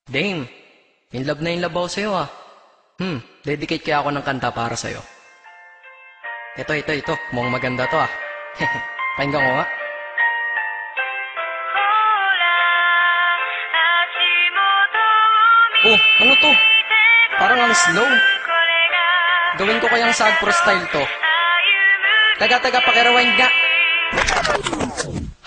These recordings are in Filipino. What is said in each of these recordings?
Dame, in love ako sa'yo ah. Dedicate kaya ako ng kanta para sa'yo. Ito. Mukhang maganda to ah. Pakinggan ko nga. Oh, ano to? Parang ang slow. Gawin ko kayang Sagpro style to. Taga, pakirewind nga.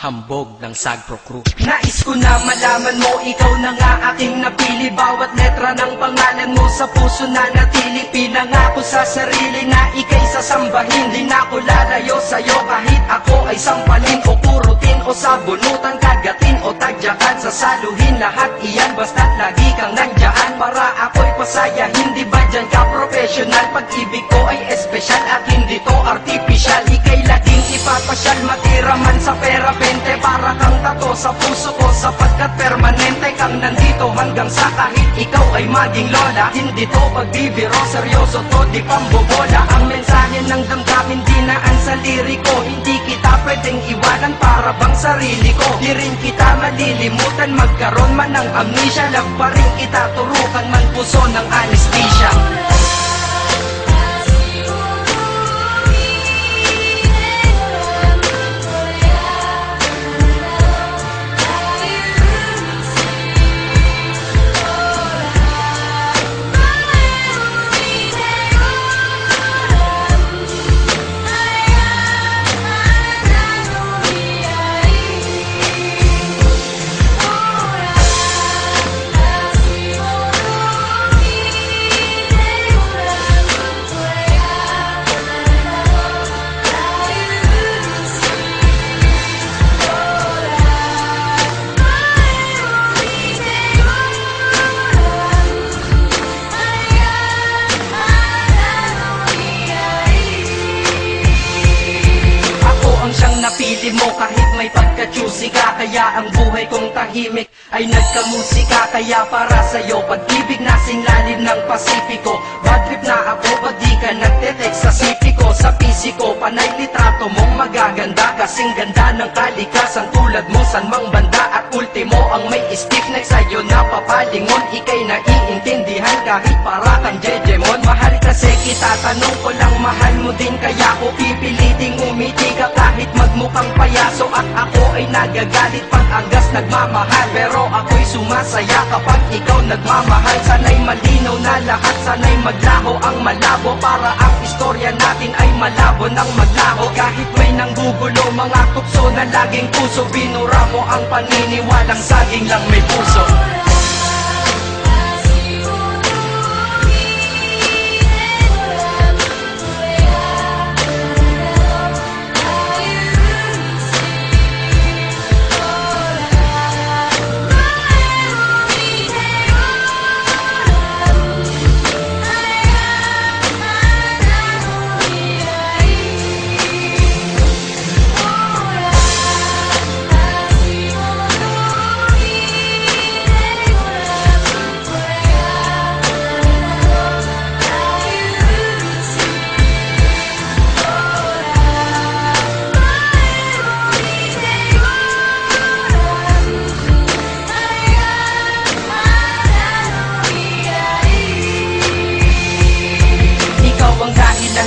Hambog ng Sagpro crew. Nais ko na malaman mo, ikaw na nga aking napili. Bawat letra ng pangalan mo sa puso na natili. Pinangako sa sarili na ika'y sasambahin. Di na ko lalayo sa'yo kahit ako ay sampalin o kurutin o sabunutan, kagatin o tagyakan, sasaluhin lahat iyan basta't lagi kang nandiyan para ako'y pasayahin. Di ba dyan ka professional? Pag-ibig ko ay espesyal at hindi to artificial. Ika'y laging ipapasyal, matira man sa pera para kang tato sa puso ko, sapagkat permanente kang nandito hanggang sa kahit ikaw ay maging lola. Hindi to pagbibiro, seryoso to, di pambobola. Ang mensahe ng damdamin dinaan sa liriko. Hindi kita pwedeng iwanan para bang sarili ko. Di rin kita malilimutan, magkaroon man ng amnesia. Love pa rin kita, turukan man puso ng anesthesia. Napili mo kahit may pagka-choosy ka, kaya ang buhay kong tahimik ay nagkamusika. Kaya para sa'yo, pag-ibig nasing lalim ng Pasipiko. Bad trip na ako pag di ka nagte-text sa sipiko. Sa pisiko, panay litrato mong magaganda, kasing ganda ng kalikasan tulad mo san mang banda. At ultimo ang may stiff neck sa'yo na papalingon. Ika'y naiintindihan kahit para kang Jejemon. Mahal kasi kita, tanong ko lang, mahal mo din kaya ko pipiliting umiti ka kahit magmukhang payaso. At ako ay nagagalit pag anggas nagmamahal, pero ako'y sumasaya kapag ikaw nagmamahal. Sana'y malinaw na lahat, sana'y maglaho ang malabo, para ang istorya natin ay malabo ng maglaho. Kahit may nanggugulo, mga tukso na laging puso, binura mo ang paniniwalang saging lang may puso.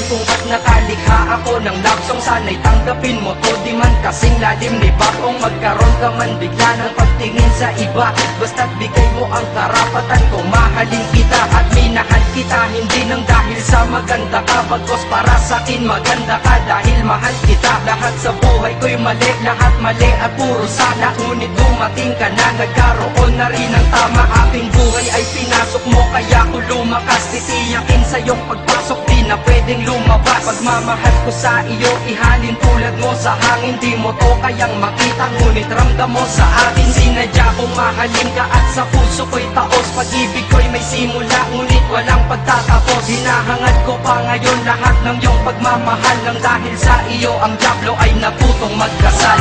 Kung ba't nakalikha ako ng love song, sana'y tanggapin mo to. Di man kasing lalim ni Bakong magkaroon ka man bigla ng pagtingin sa iba. Basta't bigay mo ang karapatan kung mahalin kita at minahal kita. Hindi nang dahil sa maganda ka, bagos para sa'kin maganda ka dahil mahal kita. Lahat sa buhay ko'y mali, lahat mali at puro sana. Ngunit dumating ka na, nagkaroon na rin ng tama. Aking buhay ay pinasok mo kaya ko lumakas. Titiyakin sa iyong pagpasok, di na pwedeng lumabas. Pagmamahal ko sa iyo, ihalin tulad mo sa hangin. Di mo to kayang makita, ngunit ramdam mo sa akin. Sinadya kong mahalin ka at sa puso ko'y taos. Pag-ibig ko'y may simula, ngunit walang pagtatapos. Hinahangad ko pa ngayon lahat ng iyong pagmamahal. Nang dahil sa iyo, ang dyablo ay natutong magkasal.